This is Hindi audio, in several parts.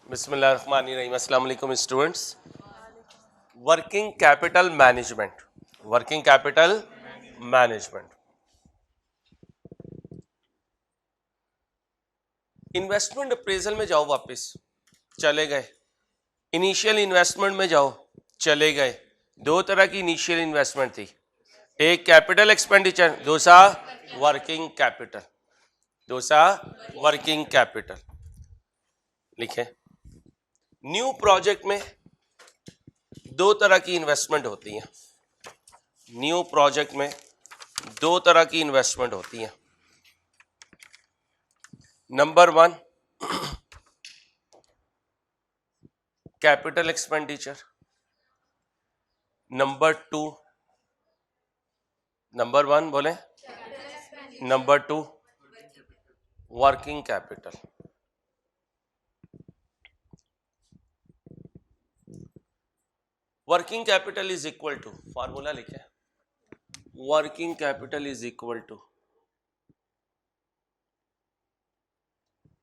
बिस्मिल्लाहिर्रहमानिर्रहीम। अस्सलाम वालेकुम students. Working capital management, working capital management. Investment appraisal में जाओ, वापस चले गए। इनिशियल इन्वेस्टमेंट में जाओ, चले गए। दो तरह की इनिशियल इन्वेस्टमेंट थी, एक कैपिटल एक्सपेंडिचर, दूसरा वर्किंग कैपिटल। दूसरा वर्किंग कैपिटल। लिखे, न्यू प्रोजेक्ट में दो तरह की इन्वेस्टमेंट होती है। न्यू प्रोजेक्ट में दो तरह की इन्वेस्टमेंट होती है। Number one, capital expenditure. Number one बोले, number two working capital. Working capital is equal to, formula लिखे, working capital is equal to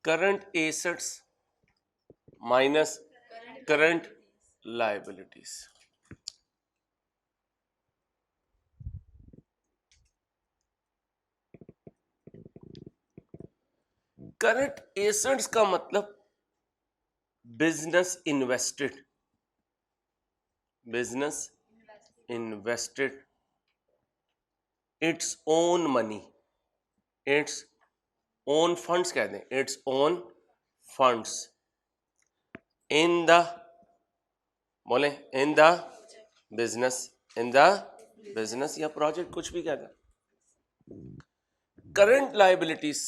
current assets minus current liabilities. Current assets का मतलब business invested, business invested its own money, its own funds कह दें, its own funds in the, बोले in the business, in the business या प्रोजेक्ट, कुछ भी कहते हैं। Current liabilities,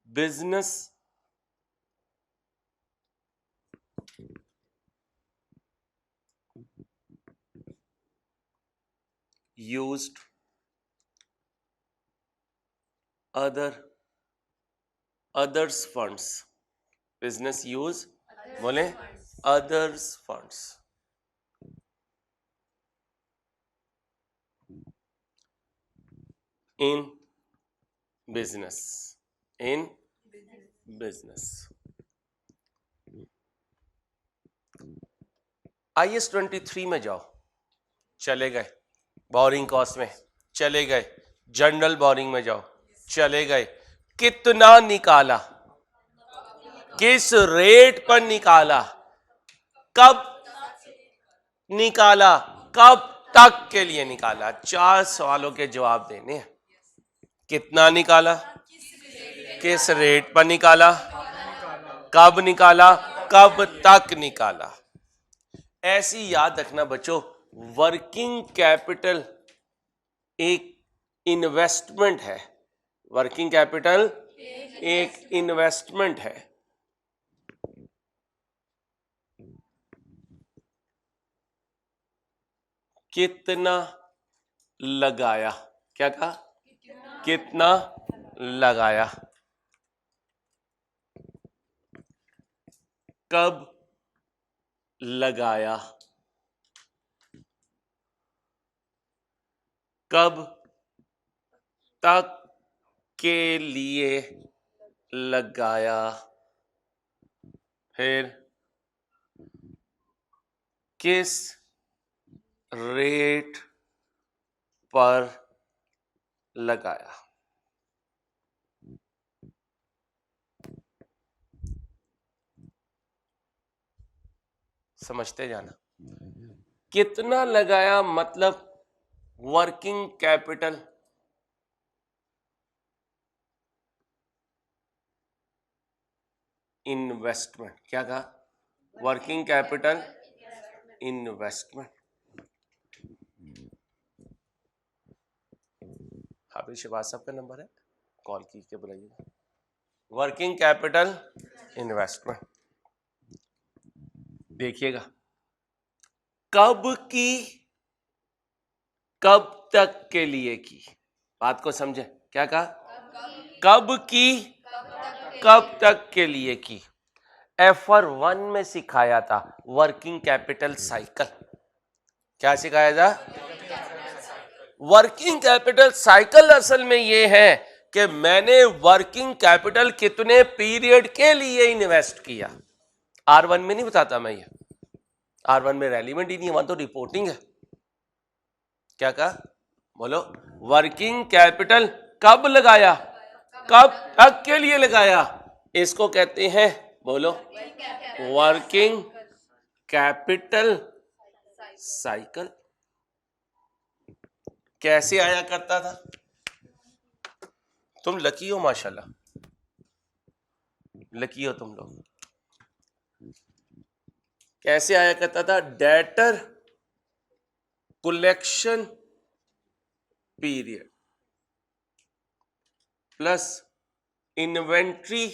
business used others funds, business use बोले others funds। in business, in business। IS-23 में जाओ, चले गए। बोरिंग कॉस्ट में चले गए। जनरल बोरिंग में जाओ, चले गए। कितना निकाला, किस रेट पर निकाला, कब निकाला, कब तक के लिए निकाला। 4 सवालों के जवाब देने हैं। कितना निकाला, किस रेट पर निकाला, कब निकाला, कब तक निकाला। ऐसी याद रखना बच्चों, वर्किंग कैपिटल एक इन्वेस्टमेंट है। वर्किंग कैपिटल एक इन्वेस्टमेंट है। कितना लगाया, क्या कहा, कितना लगाया, कब लगाया, कब तक के लिए लगाया, फिर किस रेट पर लगाया। समझते जाना। कितना लगाया मतलब वर्किंग कैपिटल इन्वेस्टमेंट, क्या कहा, वर्किंग कैपिटल इन्वेस्टमेंट। हाफिज शहबाज साहब का नंबर है, कॉल की के बुलाइएगा। Working capital investment. देखिएगा, कब की, कब तक के लिए की। बात को समझे, क्या कहा, कब की, कब तक के लिए की। FR1 में सिखाया था वर्किंग कैपिटल साइकिल। क्या सिखाया था, वर्किंग कैपिटल साइकिल। असल में यह है कि मैंने वर्किंग कैपिटल कितने पीरियड के लिए इन्वेस्ट किया। R1 में नहीं बताता मैं, ये R1 में रेलिवेंट ही नहीं, वहां तो रिपोर्टिंग है। क्या कहा, बोलो, वर्किंग कैपिटल कब लगाया, कब तक के लिए लगाया, इसको कहते हैं, बोलो, वर्किंग कैपिटल साइकिल। कैसे आया करता था, तुम लकी हो माशाल्लाह, लकी हो तुम लोग। कैसे आया करता था, debtor collection period plus inventory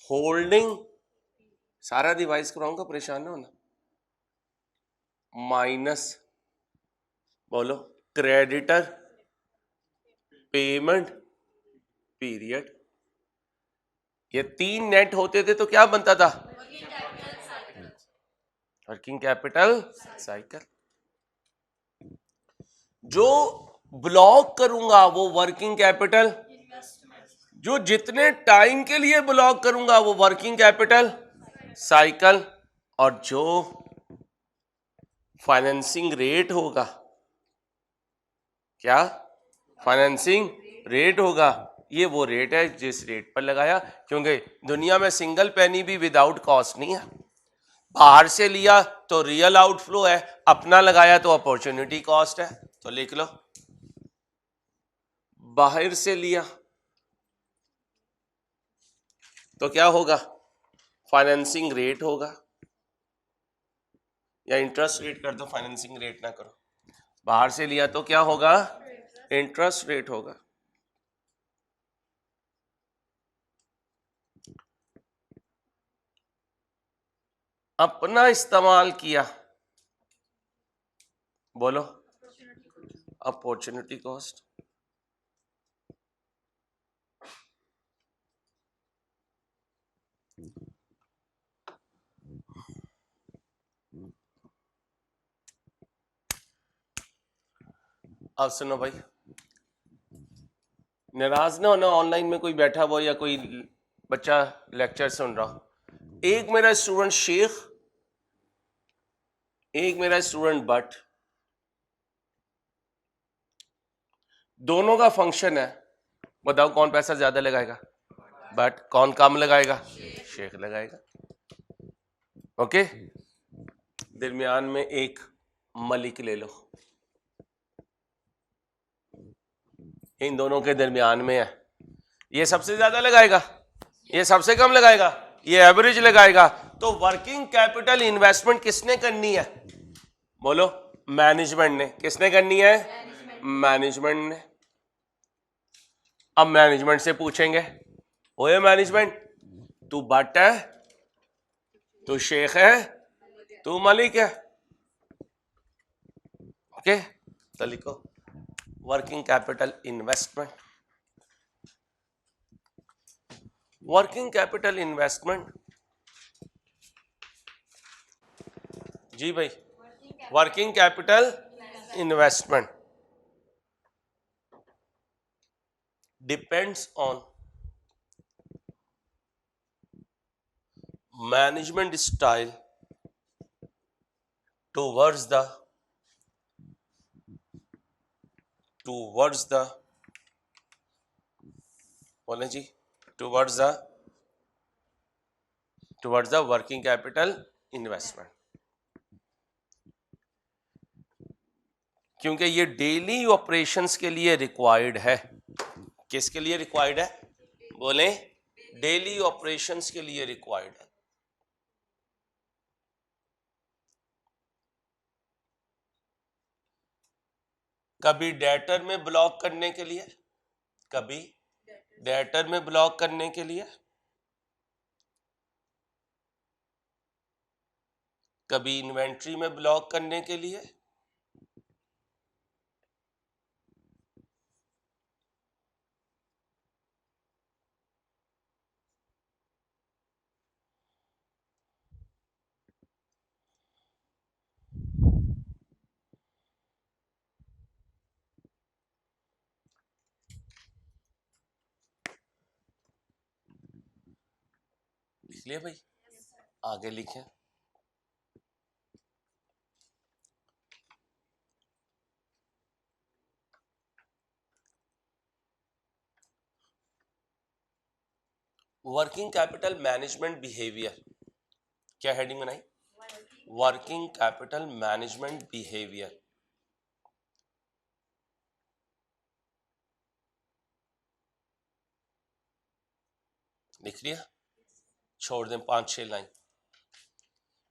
holding, सारा रिवाइज कराऊंगा, परेशान ना होना, माइनस, बोलो, क्रेडिटर पेमेंट पीरियड। ये तीन नेट होते थे तो क्या बनता था, वर्किंग कैपिटल साइकिल। जो ब्लॉक करूंगा वो वर्किंग कैपिटल, जो जितने टाइम के लिए ब्लॉक करूंगा वो वर्किंग कैपिटल साइकिल, और जो फाइनेंसिंग रेट होगा, क्या फाइनेंसिंग रेट होगा, ये वो रेट है जिस रेट पर लगाया, क्योंकि दुनिया में सिंगल पेनी भी विदाउट कॉस्ट नहीं है। बाहर से लिया तो रियल आउटफ्लो है, अपना लगाया तो अपॉर्चुनिटी कॉस्ट है। तो लिख लो, बाहर से लिया तो क्या होगा, फाइनेंसिंग रेट होगा, या इंटरेस्ट रेट कर दो, फाइनेंसिंग रेट ना करो। बाहर से लिया तो क्या होगा, इंटरेस्ट रेट होगा। अपना इस्तेमाल किया, बोलो, अपॉर्चुनिटी कॉस्ट। अब सुनो भाई, नाराज ना होना, ऑनलाइन में कोई बैठा हुआ या कोई बच्चा लेक्चर सुन रहा हो। एक मेरा स्टूडेंट शेख, एक मेरा स्टूडेंट बट, दोनों का फंक्शन है, बताओ कौन पैसा ज्यादा लगाएगा, बट, कौन कम लगाएगा, शेख लगाएगा। ओके, दरमियान में एक मलिक ले लो, इन दोनों के दरमियान में है, ये सबसे ज्यादा लगाएगा, ये सबसे कम लगाएगा, ये एवरेज लगाएगा। तो वर्किंग कैपिटल इन्वेस्टमेंट किसने करनी है, बोलो, मैनेजमेंट ने। किसने करनी है, मैनेजमेंट ने। अब मैनेजमेंट से पूछेंगे, ओए मैनेजमेंट, तू बट है, तू शेख है, तू मलिक है, ओके, तो लिखो working capital investment. Working capital investment, जी भाई, working capital investment depends on management style towards the बोले जी, towards the working capital investment, क्योंकि ये डेली ऑपरेशंस के लिए रिक्वायर्ड है। किसके लिए रिक्वायर्ड है, बोले, डेली ऑपरेशंस के लिए रिक्वायर्ड है। कभी डेटर में ब्लॉक करने के लिए, कभी डेटर में ब्लॉक करने के लिए, कभी इन्वेंट्री में ब्लॉक करने के लिए, लिख लिया भाई, आगे लिखें। वर्किंग कैपिटल मैनेजमेंट बिहेवियर, क्या हेडिंग बनाई? Working capital management behaviour. लिख लिया, छोड़ दें 5-6 लाइन।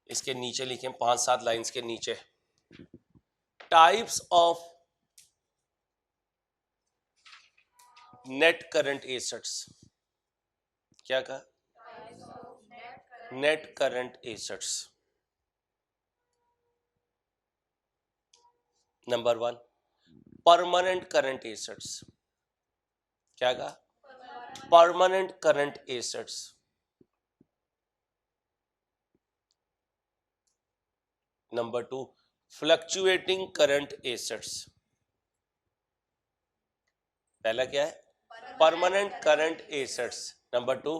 इसके नीचे लिखें 5-7 लाइंस के नीचे, types of net current assets. क्या कहा? Net current assets. Number 1 permanent current assets. क्या कहा? Permanent current assets. Number 2 fluctuating current assets. पहला क्या है? Permanent current assets. Number 2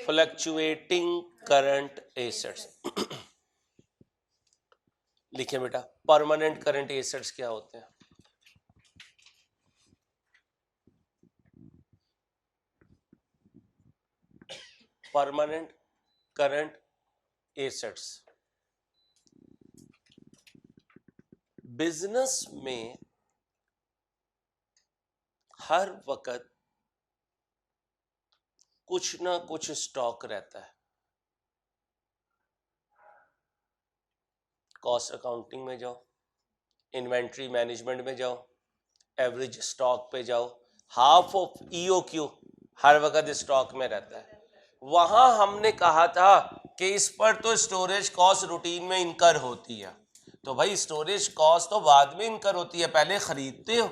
fluctuating current assets. लिखिए बेटा, परमानेंट करंट एसेट्स क्या होते हैं? परमानेंट करंट एसेट्स बिजनेस में हर वक्त कुछ ना कुछ स्टॉक रहता है। कॉस्ट अकाउंटिंग में जाओ, इन्वेंट्री मैनेजमेंट में जाओ, एवरेज स्टॉक पे जाओ, हाफ ऑफ ईओक्यू हर वक्त स्टॉक में रहता है। वहां हमने कहा था कि इस पर तो स्टोरेज कॉस्ट रूटीन में इनकर होती है। तो भाई स्टोरेज कॉस्ट तो बाद में इनकर होती है, पहले खरीदते हो,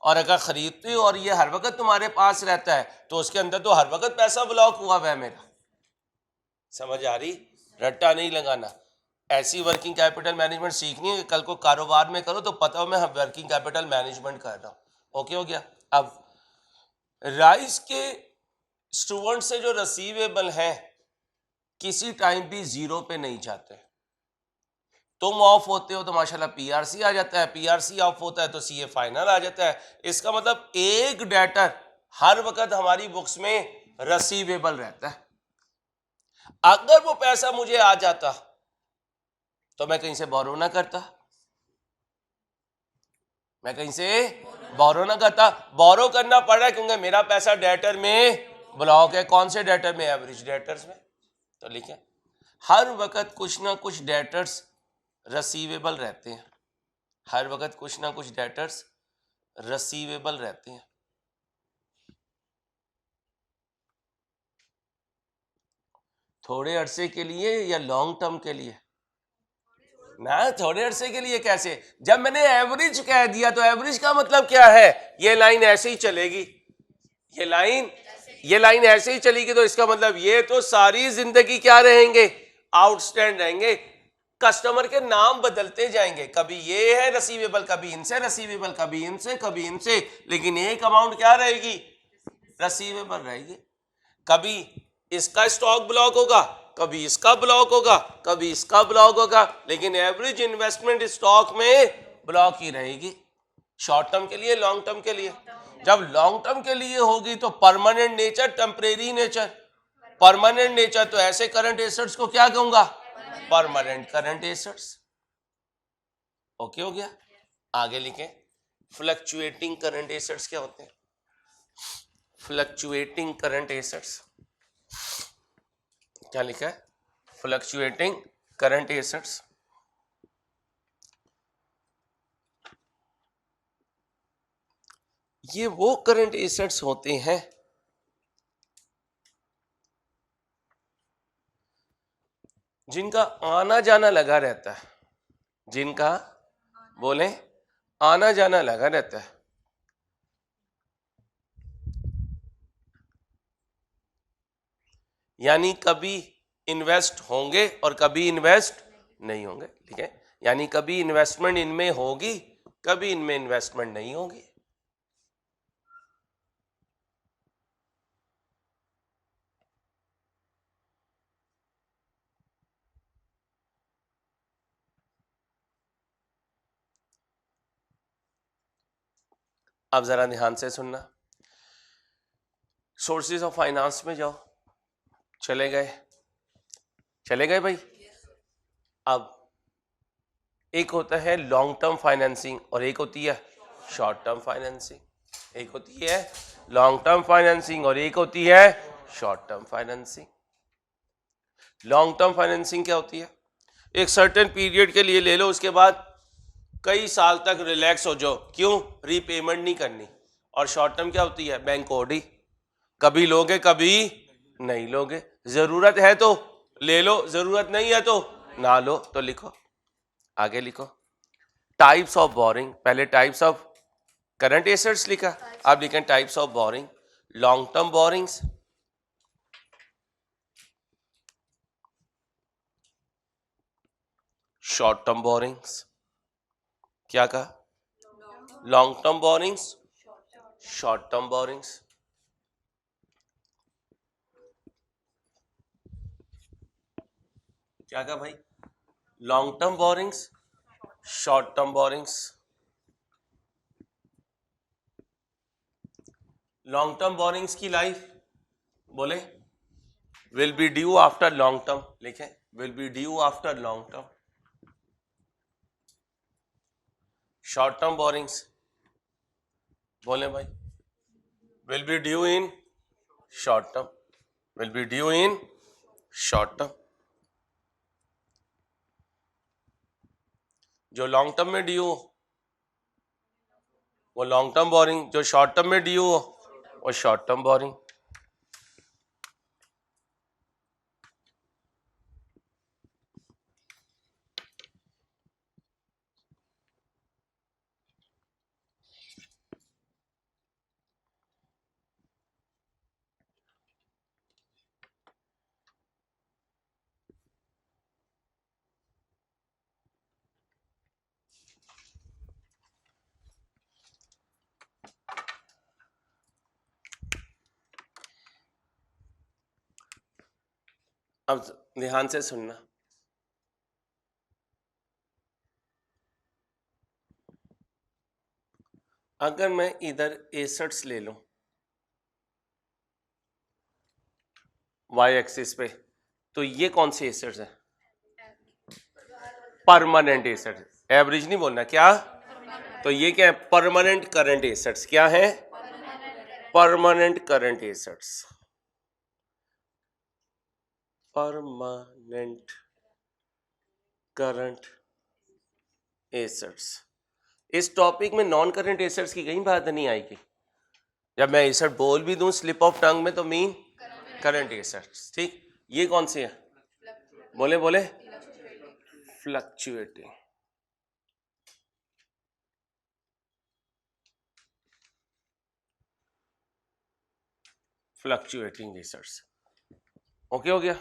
और अगर खरीदते हो और ये हर वक्त तुम्हारे पास रहता है तो उसके अंदर तो हर वक्त पैसा ब्लॉक हुआ हुआ है मेरा। समझ आ रही? रट्टा नहीं लगाना। ऐसी वर्किंग कैपिटल मैनेजमेंट सीखनी है कि कल को कारोबार में करो तो पता हो मैं वर्किंग कैपिटल मैनेजमेंट कर रहा हूं। ओके हो गया? अब राइस के स्टूडेंट से जो रिसीवेबल है किसी टाइम भी जीरो पे नहीं जाते। तुम ऑफ होते हो तो माशाल्लाह पीआरसी आ जाता है, पीआरसी ऑफ होता है तो सीए फाइनल आ जाता है। इसका मतलब एक डेटर हर वक्त हमारी बुक्स में रिसीवेबल रहता है। अगर वो पैसा मुझे आ जाता तो मैं कहीं से बोरो ना करता, मैं कहीं से बोरो ना करता। बोरो करना पड़ रहा है क्योंकि मेरा पैसा डेटर में ब्लॉक है। कौन से डेटर में? एवरेज डेटर्स में। तो लिखे हर वक्त कुछ ना कुछ डेटर्स रिसीवेबल रहते हैं, हर वक्त कुछ ना कुछ डेटर्स रिसीवेबल रहते हैं। थोड़े अरसे के लिए या लॉन्ग टर्म के लिए? ना, थोड़े अरसे के लिए कैसे? जब मैंने एवरेज कह दिया तो एवरेज का मतलब क्या है? ये लाइन ऐसे ही चलेगी, ये लाइन ऐसे ही चलेगी, तो इसका मतलब ये तो सारी जिंदगी क्या रहेंगे? आउटस्टैंड रहेंगे। कस्टमर के नाम बदलते जाएंगे, कभी ये है रिसीवेबल, कभी इनसे रिसीवेबल, कभी इनसे, कभी इनसे, लेकिन एक अमाउंट क्या रहेगी? रिसीवेबल रहेगी। कभी इसका स्टॉक ब्लॉक होगा, कभी इसका ब्लॉक होगा, कभी इसका ब्लॉक होगा, लेकिन एवरेज इन्वेस्टमेंट स्टॉक में ब्लॉक ही रहेगी। शॉर्ट टर्म के लिए, लॉन्ग टर्म के लिए। जब लॉन्ग टर्म के लिए होगी तो permanent nature, temporary nature. Permanent nature तो ऐसे करंट एसेट्स को क्या कहूंगा? Permanent current assets. ओके हो गया? आगे लिखें, फ्लक्चुएटिंग करंट एसेट्स क्या होते हैं? फ्लक्चुएटिंग करंट एसेट्स क्या लिखा है? फ्लक्चुएटिंग करंट एसेट्स ये वो करंट एसेट्स होते हैं जिनका आना जाना लगा रहता है, जिनका बोले आना जाना लगा रहता है। यानी कभी इन्वेस्ट होंगे और कभी इन्वेस्ट नहीं होंगे। ठीक है? यानी कभी इन्वेस्टमेंट इनमें होगी, कभी इनमें इन्वेस्टमेंट नहीं होगी। अब जरा ध्यान से सुनना, सोर्सेज ऑफ फाइनेंस में जाओ, चले गए भाई। अब एक होता है लॉन्ग टर्म फाइनेंसिंग और एक होती है शॉर्ट टर्म फाइनेंसिंग। एक होती है लॉन्ग टर्म फाइनेंसिंग और एक होती है short term financing. Long term financing क्या होती है? एक सर्टेन पीरियड के लिए ले लो, उसके बाद कई साल तक रिलैक्स हो जाओ, क्यों? रीपेमेंट नहीं करनी। और शॉर्ट टर्म क्या होती है? बैंक ओडी, कभी लोगे कभी नहीं लोगे, जरूरत है तो ले लो, जरूरत नहीं है तो ना लो। तो लिखो, आगे लिखो, टाइप्स ऑफ बोरिंग। पहले टाइप्स ऑफ करंट एसेट्स लिखा, अब लिखें types of borrowing. Long term borrowings, short term borrowings. क्या कहा? Long term borrowings, short term borrowings. क्या कहा भाई? Long term borrowings, short term borrowings. Long term borrowings की लाइफ बोले will be due after long term, लिखें will be due after long term. Short term borrowings बोले भाई will be due in short term, will be due in short term. जो लॉन्ग टर्म में ड्यू हो वो लॉन्ग टर्म बोरिंग, जो शॉर्ट टर्म में ड्यू हो वो शॉर्ट टर्म बोरिंग। अब ध्यान से सुनना, अगर मैं इधर एसेट्स ले लूं वाई एक्सिस पे, तो ये कौन से एसेट्स हैं? Permanent assets. एवरेज नहीं बोलना, क्या? तो ये क्या है? Permanent current assets. क्या है? Permanent current assets. Permanent current assets. इस टॉपिक में नॉन करंट एसेट्स की कहीं बात नहीं आएगी। जब मैं एसेट बोल भी दूं स्लिप ऑफ टंग में तो मीन करंट एसेट्स। ठीक, ये कौन से हैं? बोले बोले फ्लक्चुएटिंग। Fluctuating assets. ओके हो गया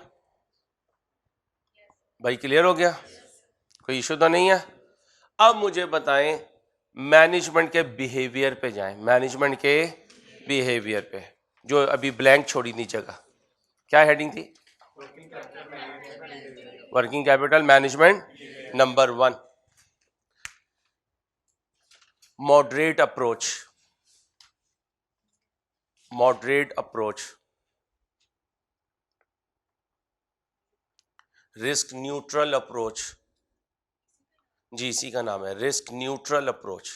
भाई? क्लियर हो गया? कोई इशू तो नहीं है? अब मुझे बताएं, मैनेजमेंट के बिहेवियर पे जाएं, मैनेजमेंट के बिहेवियर पे, जो अभी ब्लैंक छोड़ी थी जगह। क्या हेडिंग थी? Working capital management number 1, moderate approach. Moderate approach, risk neutral approach, जी इसी का नाम है risk neutral approach.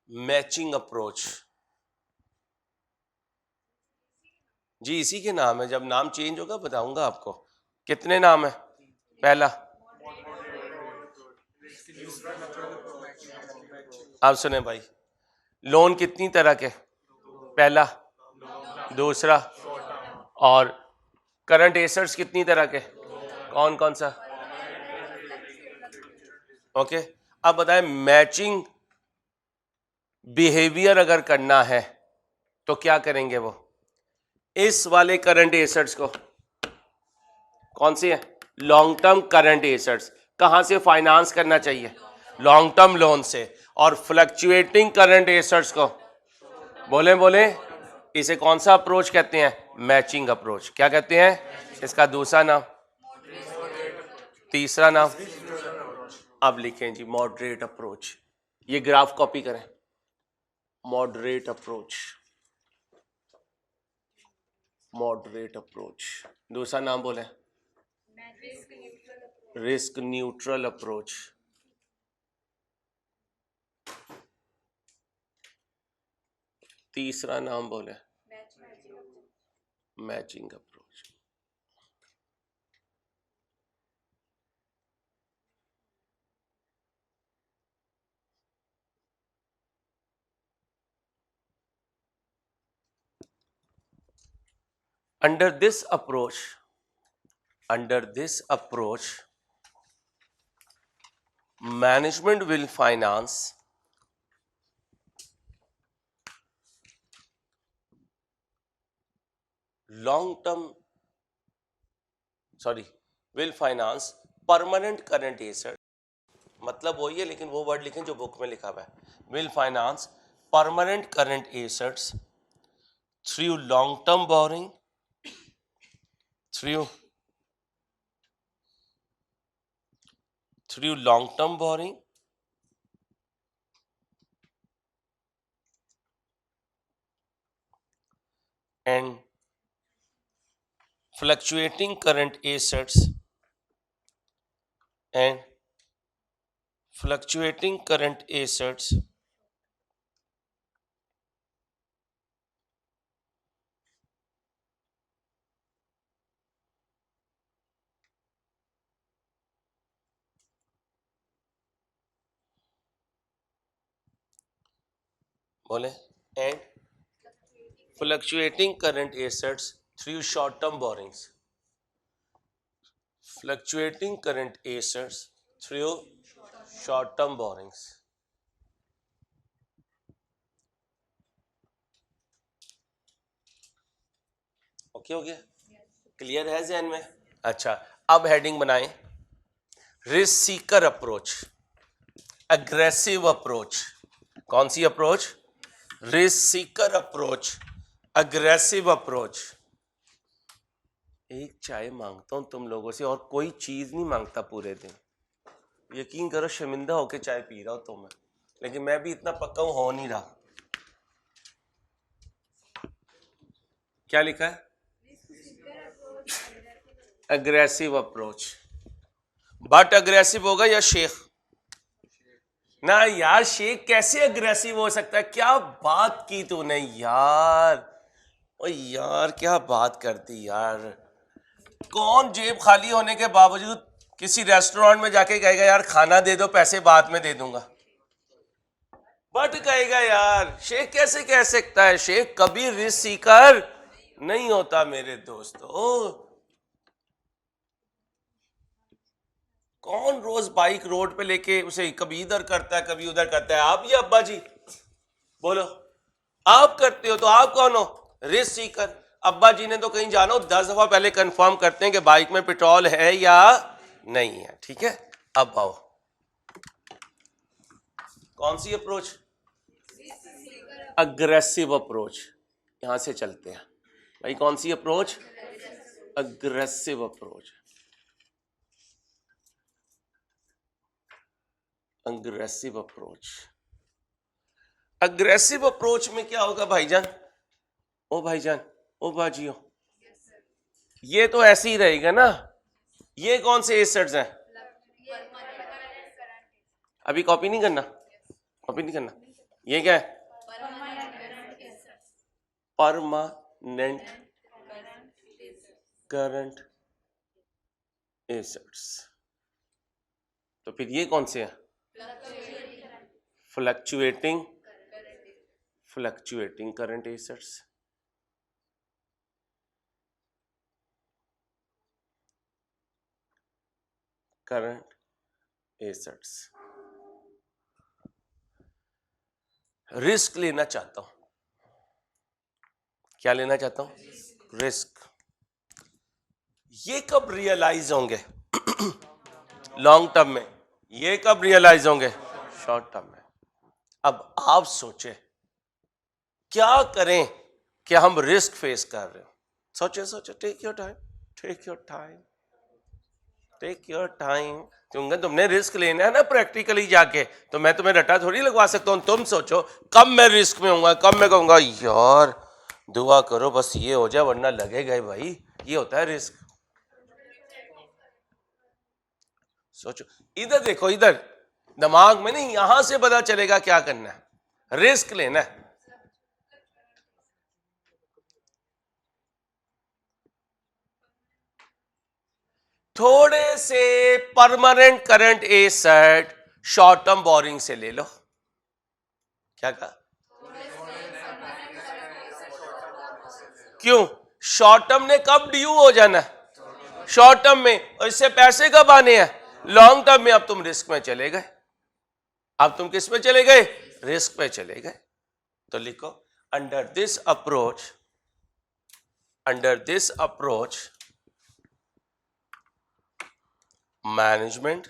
Matching approach, जी इसी के नाम है। जब नाम चेंज होगा बताऊंगा आपको। कितने नाम है? पहला, आप सुने भाई, लोन कितनी तरह के? पहला, दूसरा, और करंट एसेट्स कितनी तरह के? कौन कौन सा? ओके, अब बताएं, मैचिंग बिहेवियर अगर करना है तो क्या करेंगे? वो इस वाले करंट एसेट्स को, कौन सी है? लॉन्ग टर्म करंट एसेट्स, कहां से फाइनेंस करना चाहिए? लॉन्ग टर्म लोन से। और फ्लक्चुएटिंग करंट एसेट्स को बोले बोले इसे कौन सा अप्रोच कहते हैं? Matching approach. क्या कहते हैं इसका? दूसरा नाम, तीसरा नाम अब लिखें जी मॉडरेट अप्रोच, ये ग्राफ कॉपी करें, मॉडरेट अप्रोच, मॉडरेट अप्रोच। दूसरा नाम बोले रिस्क न्यूट्रल अप्रोच। तीसरा नाम बोले matching approach. Under this approach, management will finance permanent current assets। मतलब वही है लेकिन वो वर्ड लिखें जो बुक में लिखा हुआ है। will finance permanent current assets through long term borrowing, through long term borrowing and fluctuating current assets बोले and fluctuating current assets through short term borrowings, fluctuating current assets through short term borrowings। Okay हो गया, क्लियर है ज़हन में? अच्छा, अब हेडिंग बनाएं risk seeker approach, aggressive approach. कौन सी approach? Risk seeker approach, aggressive approach. एक चाय मांगता हूं तुम लोगों से और कोई चीज नहीं मांगता पूरे दिन, यकीन करो शर्मिंदा होके चाय पी रहा हूं तो मैं, लेकिन मैं भी इतना पक्का हो नहीं रहा। क्या लिखा है? Aggressive approach. बट अग्रेसिव होगा या शेख? ना यार, शेख कैसे अग्रेसिव हो सकता है? क्या बात की तूने यार, ओ यार क्या बात करती यार। कौन जेब खाली होने के बावजूद किसी रेस्टोरेंट में जाके कहेगा यार खाना दे दो, पैसे बाद में दे दूंगा? बट कहेगा यार। शेख कैसे कह सकता है? शेख कभी रिस्क सीकर नहीं होता मेरे दोस्तों। कौन रोज बाइक रोड पे लेके उसे कभी इधर करता है कभी उधर करता है? आप या अब्बा जी? बोलो, आप करते हो तो आप कौन हो? रिस्क सीकर। अब्बा जी ने तो कहीं जाना हो 10 दफा पहले कंफर्म करते हैं कि बाइक में पेट्रोल है या नहीं है। ठीक है, अब आओ कौन सी अप्रोच? Aggressive approach. यहां से चलते हैं भाई, कौन सी approach? Aggressive approach. Aggressive approach. Aggressive approach में क्या होगा भाईजान? ओ भाईजान, ओ बाजियो, ये तो ऐसे ही रहेगा ना। ये कौन से एसेट्स हैं? अभी कॉपी नहीं करना, कॉपी नहीं करना। ये क्या है? Permanent current assets. तो फिर ये कौन से हैं? Fluctuating current assets. Current assets. Risk लेना चाहता हूं। क्या लेना चाहता हूं? रिस्क। ये कब रियलाइज होंगे? लॉन्ग टर्म में। ये कब रियलाइज होंगे? शॉर्ट टर्म में। अब आप सोचे क्या करें कि हम रिस्क फेस कर रहे हो। सोचे सोचे, take your time, take your time, take your time, क्योंकि तुमने रिस्क लेना है ना प्रैक्टिकली जाके, तो मैं तुम्हें रट्टा थोड़ी लगवा सकता हूँ। तुम सोचो कब मैं रिस्क में हूँ, कब मैं कहूँगा यार दुआ करो बस ये हो जाए वरना लगेगा भाई, ये होता है रिस्क। सोचो, इधर देखो, इधर दिमाग में नहीं, यहां से पता चलेगा क्या करना है, रिस्क लेना है। थोड़े से permanent current asset short term borrowing से ले लो। क्या कहा? क्यों? शॉर्ट टर्म ने कब ड्यू हो जाना है? शॉर्ट टर्म में, और इससे पैसे कब आने हैं? लॉन्ग टर्म में। अब तुम रिस्क में चले गए, अब तुम किस में चले गए? रिस्क पे चले गए। तो लिखो under this approach management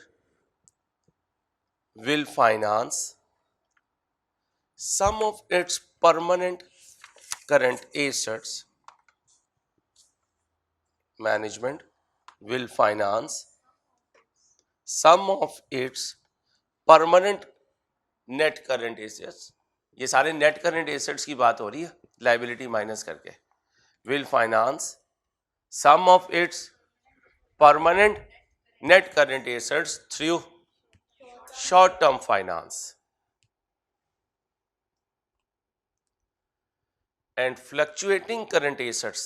will finance some of its permanent current assets. Management will finance some of its permanent net current assets. ये सारे net current assets की बात हो रही है, liability माइनस करके। will finance some of its permanent net current assets through short term finance and fluctuating current assets।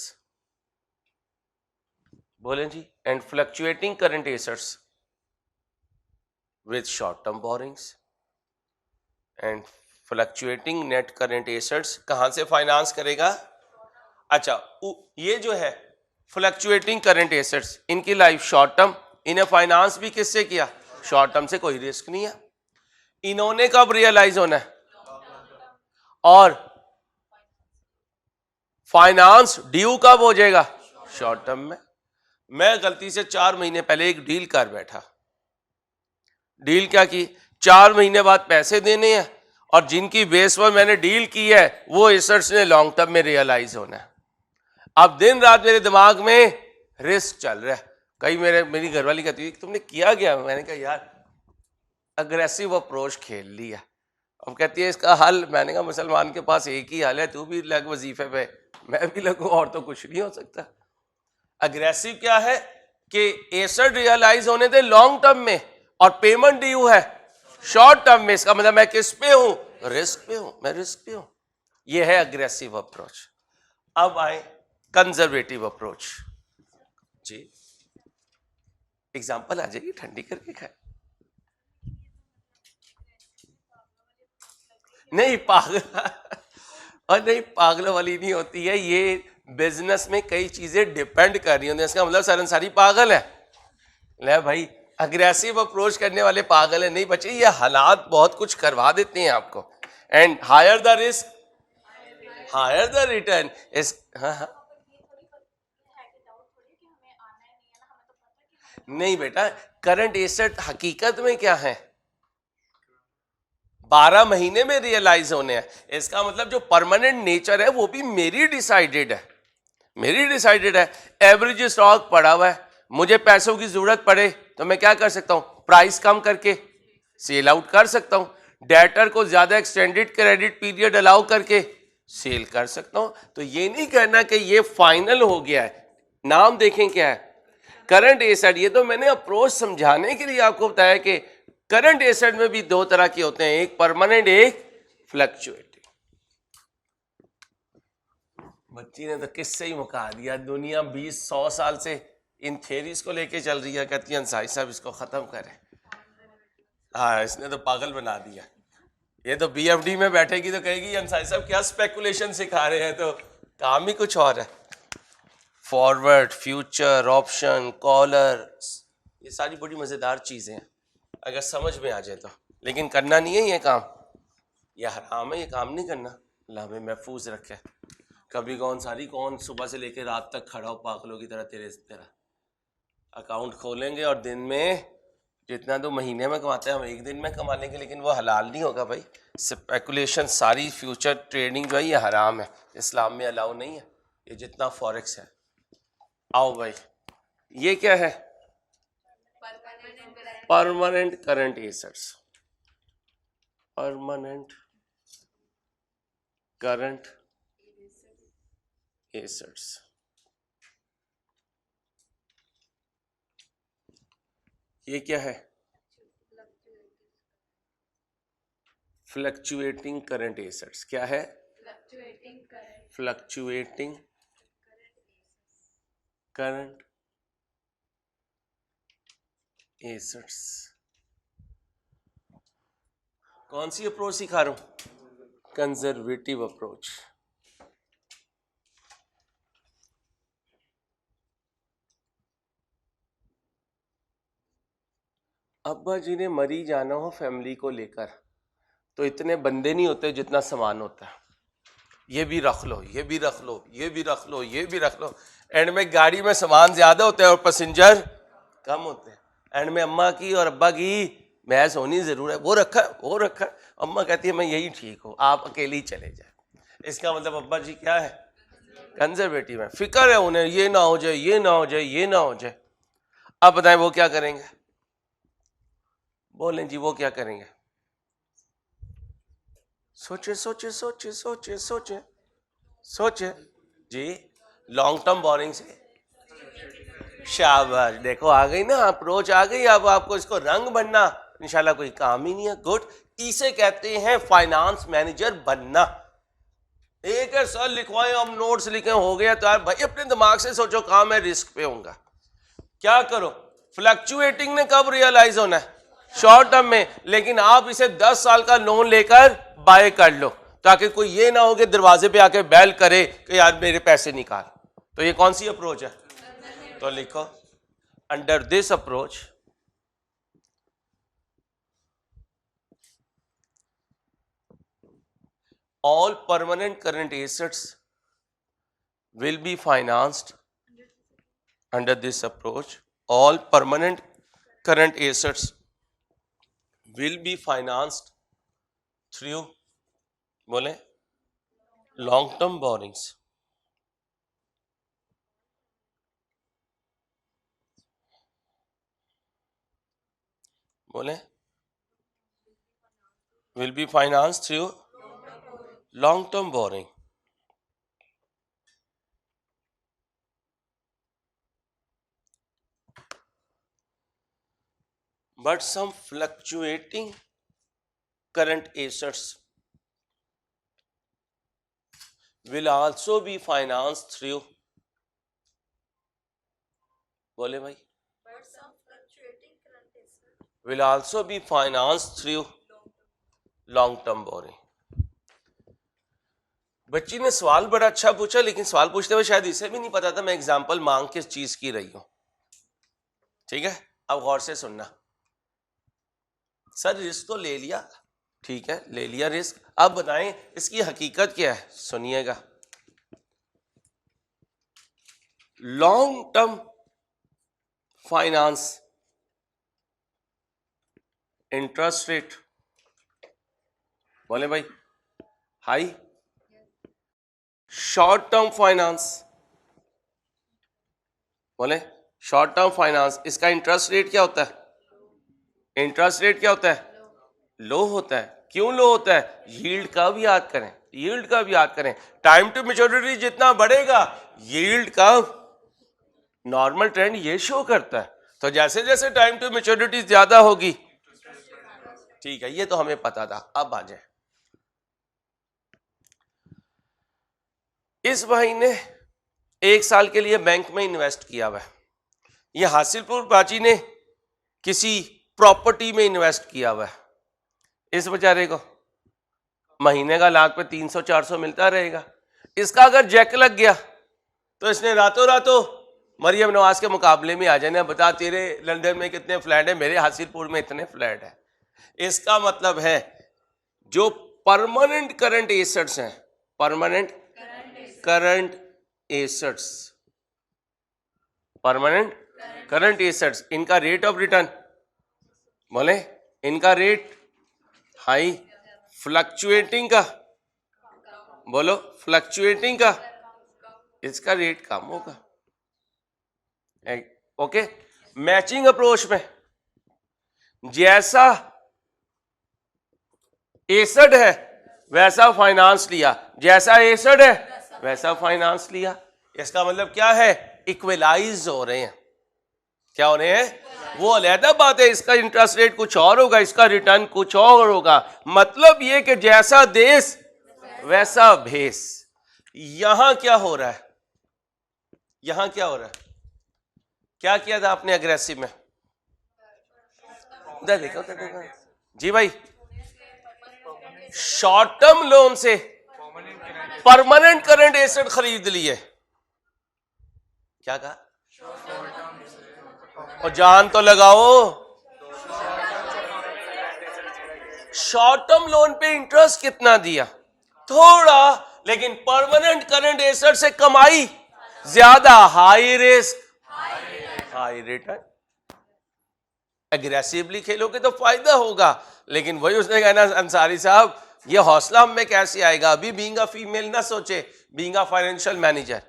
बोलें जी, and fluctuating current assets with short term borrowings and fluctuating net current assets कहां से फाइनेंस करेगा? अच्छा, ये जो है फ्लक्चुएटिंग करंट एसेट्स, इनकी लाइफ शॉर्ट टर्म, इन्हें फाइनेंस भी किससे किया? शॉर्ट टर्म से। कोई रिस्क नहीं है। इन्होंने कब रियलाइज होना है? और फाइनेंस ड्यू कब हो जाएगा? शॉर्ट टर्म में। मैं गलती से 4 महीने पहले एक डील कर बैठा। डील क्या की? 4 महीने बाद पैसे देने हैं, और जिनकी बेस पर मैंने डील की है वो एसेट्स ने लॉन्ग टर्म में रियलाइज होना है। अब दिन रात मेरे दिमाग में रिस्क चल रहा है। कई मेरी घरवाली कहती है तुमने किया क्या? मैंने कहा यार अग्रेसिव अप्रोच खेल लिया। अब कहती है इसका हल? मैंने कहा मुसलमान के पास एक ही हल है, तू भी लग वजीफे पे, मैं भी लगूं, और तो कुछ नहीं हो सकता। अग्रेसिव क्या है कि एसेट रियलाइज होने दे लॉन्ग टर्म में, और पेमेंट ड्यू है शॉर्ट टर्म में। इसका मतलब मैं किस पे हूं? रिस्क पे हूं, मैं रिस्क पे हूं। यह है अग्रेसिव अप्रोच। अब आए कंजर्वेटिव अप्रोच। जी एग्जांपल आ जाएगी, ठंडी करके खाए। नहीं पागल और नहीं, पागलों वाली नहीं होती है। ये बिजनेस में कई चीजें डिपेंड कर रही होती है। इसका मतलब सर अंसारी पागल है? ले भाई, अग्रेसिव अप्रोच करने वाले पागल है नहीं बच्चे, ये हालात बहुत कुछ करवा देते हैं आपको। And higher the risk higher the return is. हाँ, नहीं बेटा, करंट एसेट हकीकत में क्या है? 12 महीने में रियलाइज होने हैं। इसका मतलब जो परमानेंट नेचर है वो भी मेरी डिसाइडेड है। एवरेज स्टॉक पड़ा हुआ है, मुझे पैसों की जरूरत पड़े तो मैं क्या कर सकता हूं? प्राइस कम करके सेल आउट कर सकता हूं। डेटर को ज्यादा एक्सटेंडेड क्रेडिट पीरियड अलाउ करके सेल कर सकता हूं। तो ये नहीं कहना कि ये फाइनल हो गया है। नाम देखें क्या है? Current asset. ये तो मैंने अप्रोच समझाने के लिए आपको बताया कि करंट एसेट में भी 2 तरह के होते हैं, एक परमानेंट, एक फ्लक्चुएटिंग। बच्ची ने तो किससे ही मुका दिया। दुनिया 20-100 साल से इन थेरीज को लेके चल रही है, कहती है अंसारी साहब इसको खत्म करें। हाँ, इसने तो पागल बना दिया। ये तो बीएफडी में बैठेगी तो कहेगी अंसारी साहब क्या स्पेकुलेशन सिखा रहे हैं, तो काम ही कुछ और है। फॉरवर्ड, फ्यूचर, ऑप्शन, कॉलर, ये सारी बड़ी मजेदार चीजें हैं अगर समझ में आ जाए तो। लेकिन करना नहीं है ये काम, यह हराम है, ये काम नहीं करना। अल्लाह हमें महफूज रखे। कभी कौन सुबह से लेकर रात तक खड़ा हो पागलों की तरह तेरे अकाउंट खोलेंगे, और दिन में जितना तो महीने में कमाते हैं हम एक दिन में कमा लेंगे, लेकिन वो हलाल नहीं होगा भाई। स्पेकुलेशन, सारी फ्यूचर ट्रेडिंग जो है ये हराम है, इस्लाम में अलाउ नहीं है। ये जितना फॉरेक्स है। आओ भाई, ये क्या है? Permanent current assets, permanent current assets. ये क्या है? Fluctuating current assets. क्या है? Fluctuating current assets. कौन सी अप्रोच सिखा रहा हूं? Conservative approach. अब्बा जी ने मरी जाना हो फैमिली को लेकर तो इतने बंदे नहीं होते जितना सामान होता है। ये भी रख लो, ये भी रख लो, ये भी रख लो, ये भी रख लो। एंड में गाड़ी में सामान ज्यादा होता है और पैसेंजर कम होते हैं। एंड में अम्मा की और अब्बा की बहस होनी जरूर है, वो रखा वो रखा। अम्मा कहती है मैं यही ठीक हूँ, आप अकेले ही चले जाए। इसका मतलब अब्बा जी क्या है? कंजर्वेटिव है, फिक्र है उन्हें ये ना हो जाए, ये ना हो जाए, ये ना हो जाए। अब बताएं वो क्या करेंगे? बोलें जी वो क्या करेंगे? सोचे सोचे सोचे सोचे सोचे सोचे जी। लॉन्ग टर्म बोरिंग से शाबाश, देखो आ गई ना अप्रोच, आ गई। अब आपको इसको रंग बनना इंशाल्लाह कोई काम ही नहीं है। गुड। इसे कहते हैं फाइनेंस मैनेजर बनना। एक है सर लिखवाए, हम नोट्स लिखे, हो गया तो यार भाई अपने दिमाग से सोचो कहाँ मैं रिस्क पे होऊंगा। क्या करो? फ्लक्चुएटिंग ने कब रियलाइज होना है? शॉर्ट टर्म में। लेकिन आप इसे 10 साल का लोन लेकर बाय कर लो ताकि कोई ये ना हो कि दरवाजे पे आके बैल करे कि यार मेरे पैसे निकाल। तो ये कौन सी अप्रोच है? तो लिखो under this approach all permanent current assets will be financed under this approach. All permanent current assets will be financed through बोले long term borrowings. बोले will be financed through long term borrowing. But some fluctuating current assets will also be financed through बोले भाई will also be financed through long term borrowing. बच्ची ने सवाल बड़ा अच्छा पूछा, लेकिन सवाल पूछते हुए शायद इसे भी नहीं पता था मैं एग्जाम्पल मांग किस चीज की रही हूं। ठीक है, अब गौर से सुनना। सर रिस्क तो ले लिया, ठीक है ले लिया रिस्क, अब बताएं इसकी हकीकत क्या है? सुनिएगा। Long term finance interest rate बोले भाई हाई, शॉर्ट टर्म फाइनेंस बोले शॉर्ट टर्म फाइनेंस, इसका इंटरेस्ट रेट क्या होता है? इंटरेस्ट रेट क्या होता है? लो होता है। क्यों लो होता है? यील्ड का भी याद करें, यील्ड का भी याद करें। टाइम टू मैच्योरिटी जितना बढ़ेगा यील्ड का नॉर्मल ट्रेंड ये शो करता है। तो जैसे जैसे टाइम टू मैच्योरिटी ज्यादा होगी, ठीक है ये तो हमें पता था। अब आ जाए, इस भाई ने 1 साल के लिए बैंक में इन्वेस्ट किया हुआ है। ये हासिलपुर बाजी ने किसी प्रॉपर्टी में इन्वेस्ट किया हुआ है। इस बेचारे को महीने का लाख पे 300-400 मिलता रहेगा। इसका अगर जैक लग गया तो इसने रातों रातों मरियम नवाज के मुकाबले में आ जाना, बता तेरे लंदन में कितने फ्लैट है, मेरे हासिलपुर में इतने फ्लैट है। इसका मतलब है जो परमानेंट करंट एसेट्स हैं, permanent current assets, permanent current assets, इनका रेट ऑफ रिटर्न बोले इनका रेट हाई, फ्लक्चुएटिंग का बोलो फ्लक्चुएटिंग का इसका रेट कम होगा। ओके, मैचिंग अप्रोच में जैसा एसेट है वैसा फाइनेंस लिया, जैसा एसेट है वैसा फाइनेंस लिया। इसका मतलब क्या है, इक्वलाइज हो रहे हैं। क्या हो रहे हैं, वो अलहदा बात है, इसका इंटरेस्ट रेट कुछ और होगा, इसका रिटर्न कुछ और होगा। मतलब ये कि जैसा देश वैसा भेस। यहां क्या हो रहा है, यहां क्या हो रहा है, क्या किया था आपने अग्रेसिव में, उधर देखो उधर देखो जी भाई, शॉर्ट टर्म लोन से परमानेंट करंट एसेट खरीद लिए। क्या कहा, और जान तो लगाओ, शॉर्ट टर्म लोन पे इंटरेस्ट कितना दिया, थोड़ा, लेकिन परमानेंट करंट एसेट से कमाई ज्यादा, high risk high return. Aggressively खेलोगे तो फायदा होगा, लेकिन वही उसने कहना अंसारी साहब ये हौसला हम में कैसे आएगा, अभी बीइंग अ फीमेल ना सोचे, being a financial manager,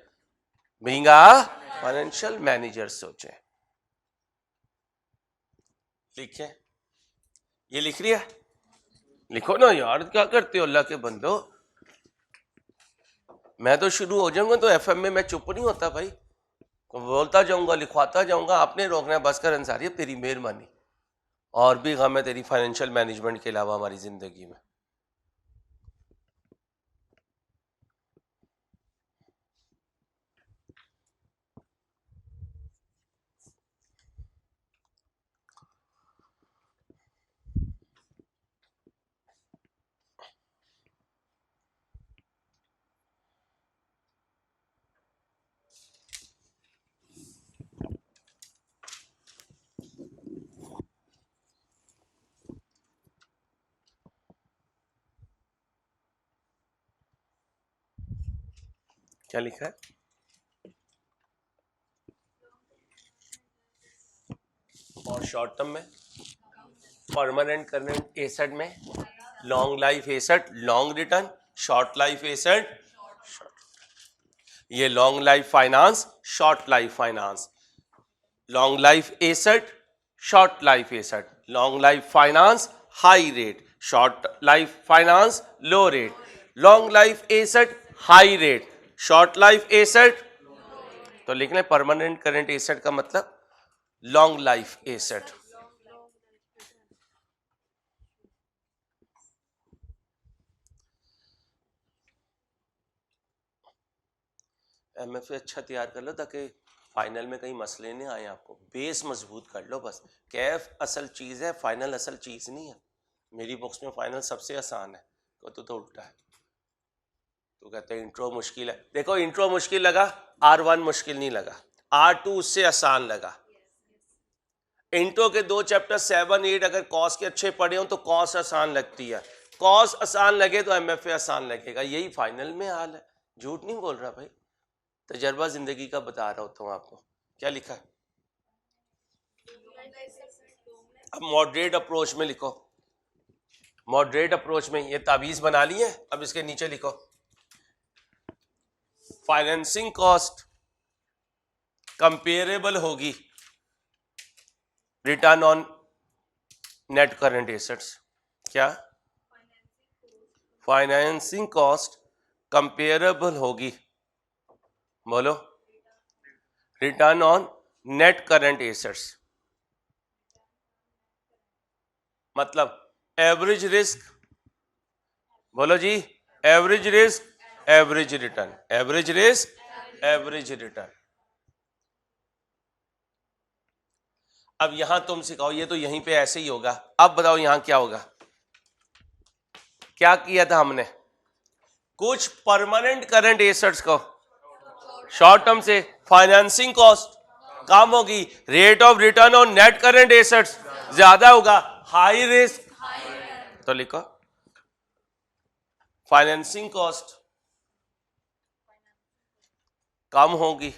being a financial manager सोचे। लिखे, ये लिख लिया, लिखो ना यार, क्या करते हो अल्लाह के बंदो। मैं तो शुरू हो जाऊंगा तो एफएम में मैं चुप नहीं होता भाई, बोलता जाऊंगा, लिखवाता जाऊंगा, आपने रोकना है बस कर अंसारी, अब तेरी मेहरबानी। और भी गम है तेरी फाइनेंशियल मैनेजमेंट के अलावा हमारी जिंदगी में। क्या लिखा है, और शॉर्ट टर्म में परमानेंट करंट एसेट में long life asset long return, short life asset ये long life finance, short life finance, long life asset short life asset, long life finance high rate, short life finance low rate, long life asset high rate, short life asset. तो लिख लें परमानेंट करंट एसेट का मतलब लॉन्ग लाइफ एसेट। एमएफए अच्छा तैयार कर लो ताकि फाइनल में कहीं मसले नहीं आए आपको, बेस मजबूत कर लो बस। कैफ असल चीज़ है, फाइनल असल चीज़ नहीं है। मेरी बुक्स में फाइनल सबसे आसान है, तो उल्टा है। तो कहते हैं इंट्रो मुश्किल है, देखो इंट्रो मुश्किल लगा, R1 मुश्किल नहीं लगा, R2 उससे आसान लगा। इंट्रो के 2 चैप्टर 7, 8 अगर कॉस के अच्छे पढ़े हो तो कॉस आसान लगती है, कॉस आसान लगे तो एमएफए आसान लगेगा। यही फाइनल में हाल है, झूठ नहीं बोल रहा भाई, तजर्बा जिंदगी का बता रहा होता हूँ आपको। क्या लिखा है, अब मॉडरेट अप्रोच में लिखो, मॉडरेट अप्रोच में ये ताबीज बना ली है, अब इसके नीचे लिखो फाइनेंसिंग कॉस्ट कंपेरेबल होगी return on net current assets. क्या, फाइनेंसिंग कॉस्ट कंपेरेबल होगी, बोलो, return on net current assets. मतलब एवरेज रिस्क, बोलो जी, average risk average return, average risk average return. अब यहां तुम सिखाओ, ये तो यहीं पे ऐसे ही होगा, अब बताओ यहां क्या होगा। क्या किया था हमने, कुछ परमानेंट करंट एसेट्स को शॉर्ट टर्म से फाइनेंसिंग कॉस्ट कम होगी, rate of return on net current assets ज्यादा होगा, हाई रिस्क। तो लिखो फाइनेंसिंग कॉस्ट कम होगी,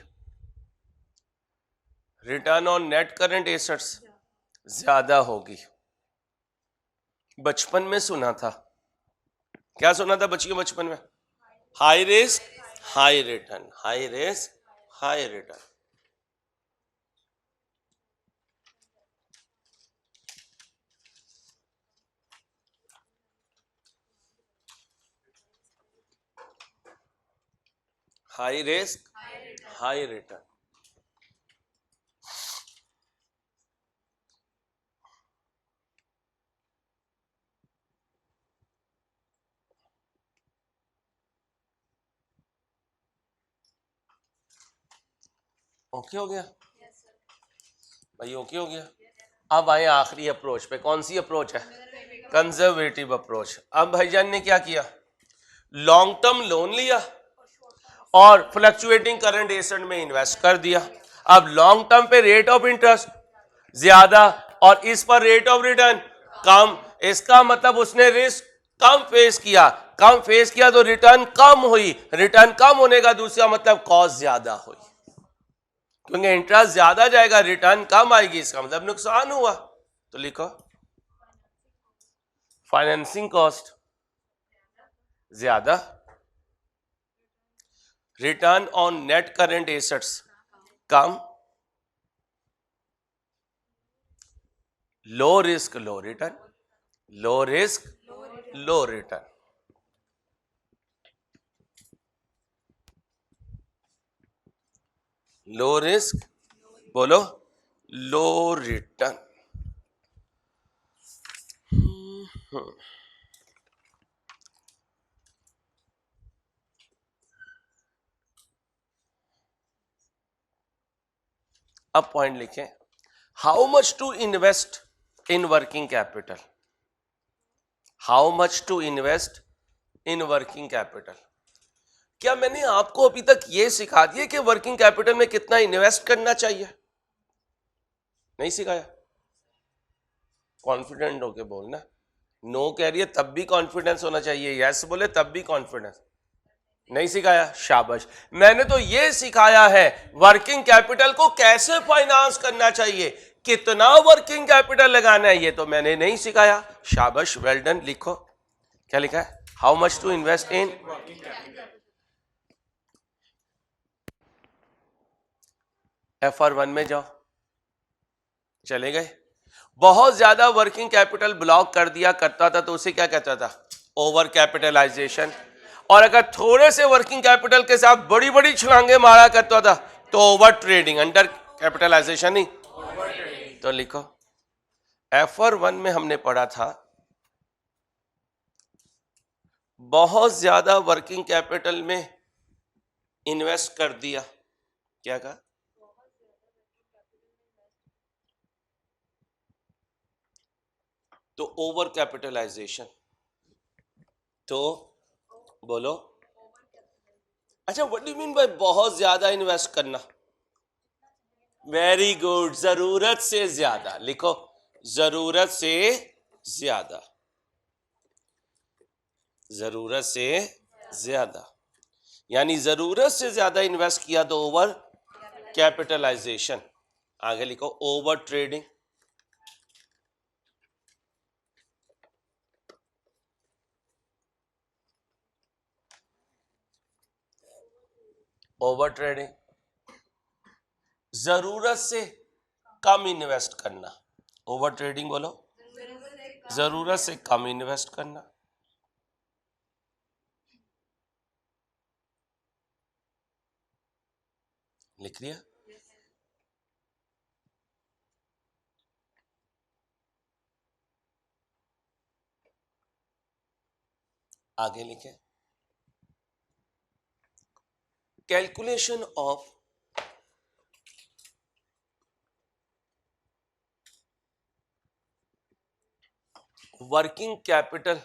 return on net current assets ज्यादा होगी। बचपन में सुना था, क्या सुना था बच्चियों बचपन में, high risk high return, high risk high return. High risk high return. Okay हो गया भाई, ओके हो गया। अब आए आखिरी अप्रोच पे। कौन सी अप्रोच है? Conservative approach. अब भाईजान ने क्या किया? लॉन्ग टर्म लोन लिया और फ्लक्चुएटिंग करंट एसेट में इन्वेस्ट कर दिया। अब लॉन्ग टर्म पे रेट ऑफ इंटरेस्ट ज्यादा और इस पर रेट ऑफ रिटर्न कम। इसका मतलब उसने रिस्क कम फेस किया। कम फेस किया तो रिटर्न कम हुई। रिटर्न कम होने का दूसरा मतलब कॉस्ट ज्यादा हुई, क्योंकि इंटरेस्ट ज्यादा जाएगा, रिटर्न कम आएगी, इसका मतलब नुकसान हुआ। तो लिखो फाइनेंसिंग कॉस्ट ज्यादा, return on net current assets कम, low risk low return, low risk low return. Low risk बोलो, लो रिटर्न। अब पॉइंट लिखें, how much to invest in working capital. How much to invest in working capital. क्या मैंने आपको अभी तक यह सिखा दिया कि वर्किंग कैपिटल में कितना इन्वेस्ट करना चाहिए? नहीं सिखाया? कॉन्फिडेंट होके बोलना। नो कह रही है तब भी कॉन्फिडेंस होना चाहिए, यस बोले तब भी कॉन्फिडेंस। नहीं सिखाया? शाबाश। मैंने तो ये सिखाया है वर्किंग कैपिटल को कैसे फाइनेंस करना चाहिए, कितना वर्किंग कैपिटल लगाना है, ये तो मैंने नहीं सिखाया। शाबाश, वेल डन। लिखो क्या लिखा है, how much to invest in. FR1 में जाओ, चले गए। बहुत ज्यादा वर्किंग कैपिटल ब्लॉक कर दिया करता था तो उसे क्या कहता था? Over capitalisation. और अगर थोड़े से वर्किंग कैपिटल के साथ बड़ी बड़ी छलांगे मारा करता था तो ओवर ट्रेडिंग, अंडर कैपिटलाइजेशन ही। तो लिखो FR1 में हमने पढ़ा था बहुत ज्यादा वर्किंग कैपिटल में इन्वेस्ट कर दिया, क्या कहा? तो ओवर कैपिटलाइजेशन। तो बोलो, अच्छा व्हाट डू मीन बाय बहुत ज्यादा इन्वेस्ट करना? वेरी गुड, जरूरत से ज्यादा। लिखो जरूरत से ज्यादा, जरूरत से ज्यादा। यानी जरूरत से ज्यादा इन्वेस्ट किया तो ओवर कैपिटलाइजेशन। आगे लिखो ओवर ट्रेडिंग। ओवर ट्रेडिंग, जरूरत से कम इन्वेस्ट करना। ओवर ट्रेडिंग बोलो, जरूरत से कम इन्वेस्ट करना। लिख लिया? आगे लिखे calculation of working capital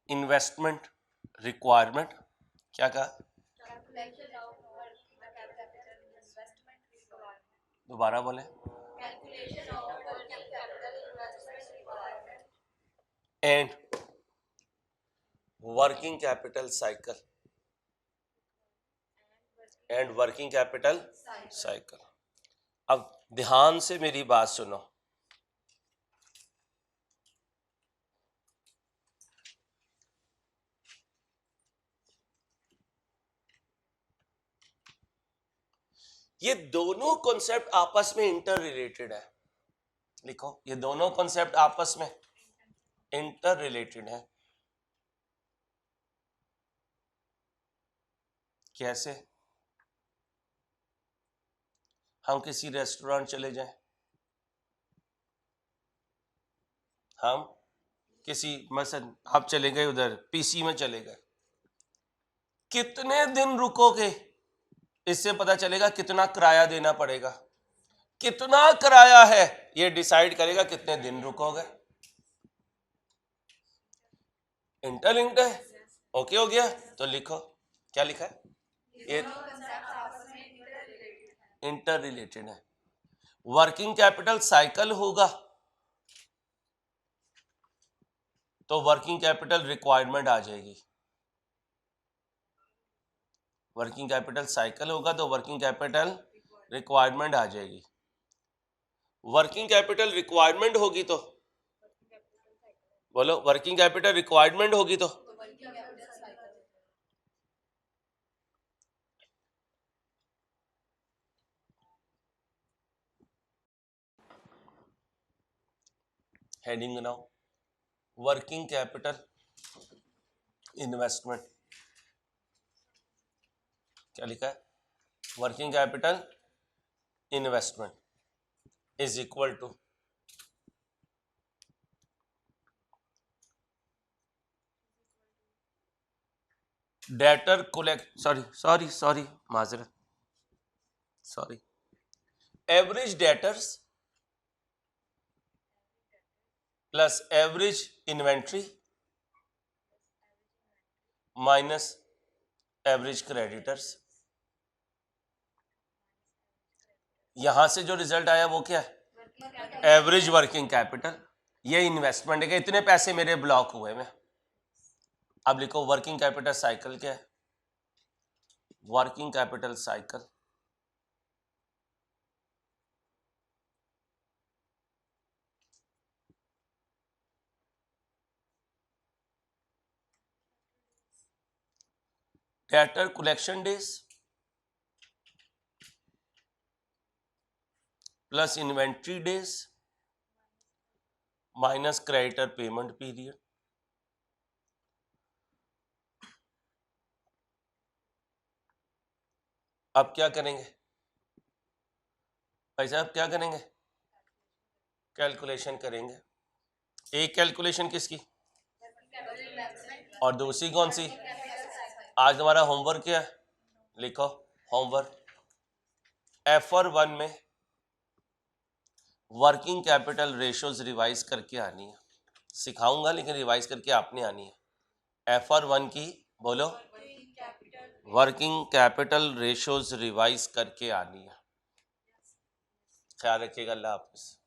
investment requirement. क्या कहा? दोबारा बोले। And working capital cycle, and working capital cycle. अब ध्यान से मेरी बात सुनो, ये दोनों कॉन्सेप्ट आपस में इंटर रिलेटेड है। लिखो ये दोनों कॉन्सेप्ट आपस में इंटर रिलेटेड है। कैसे? हम किसी रेस्टोरेंट चले जाएं, हम किसी मसलन आप चले गए उधर पीसी में चले गए, कितने दिन रुकोगे इससे पता चलेगा कितना किराया देना पड़ेगा। कितना किराया है ये डिसाइड करेगा कितने दिन रुकोगे। इंटरलिंक्ड है। ओके हो गया? तो लिखो, क्या लिखा है? ये इंटर रिलेटेड है। वर्किंग कैपिटल साइकिल होगा तो वर्किंग कैपिटल रिक्वायरमेंट आ जाएगी। वर्किंग कैपिटल साइकिल होगा तो वर्किंग कैपिटल रिक्वायरमेंट आ जाएगी। वर्किंग कैपिटल रिक्वायरमेंट होगी तो बोलो, वर्किंग कैपिटल रिक्वायरमेंट होगी तो हेडिंग बनाओ, वर्किंग कैपिटल इन्वेस्टमेंट। क्या लिखा है? Working capital investment is equal to debtor collect sorry माजरत, sorry, average debtors plus average inventory minus average creditors. यहां से जो रिजल्ट आया वो क्या है? Average working capital. ये इन्वेस्टमेंट है, इतने पैसे मेरे ब्लॉक हुए में। अब लिखो वर्किंग कैपिटल साइकिल क्या है? Working capital cycle debtor collection days plus inventory days minus creditor payment period. अब क्या करेंगे भाई साहब? क्या करेंगे? कैलकुलेशन करेंगे। एक कैलकुलेशन किसकी और दूसरी कौन सी? आज हमारा होमवर्क क्या है? लिखो होमवर्क, F1 में वर्किंग कैपिटल रेशियोज रिवाइज करके आनी है। सिखाऊंगा लेकिन रिवाइज करके आपने आनी है। F1 की बोलो, वर्किंग कैपिटल रेशियोज रिवाइज करके आनी है। ख्याल रखिएगा। अल्लाह हाफिज़।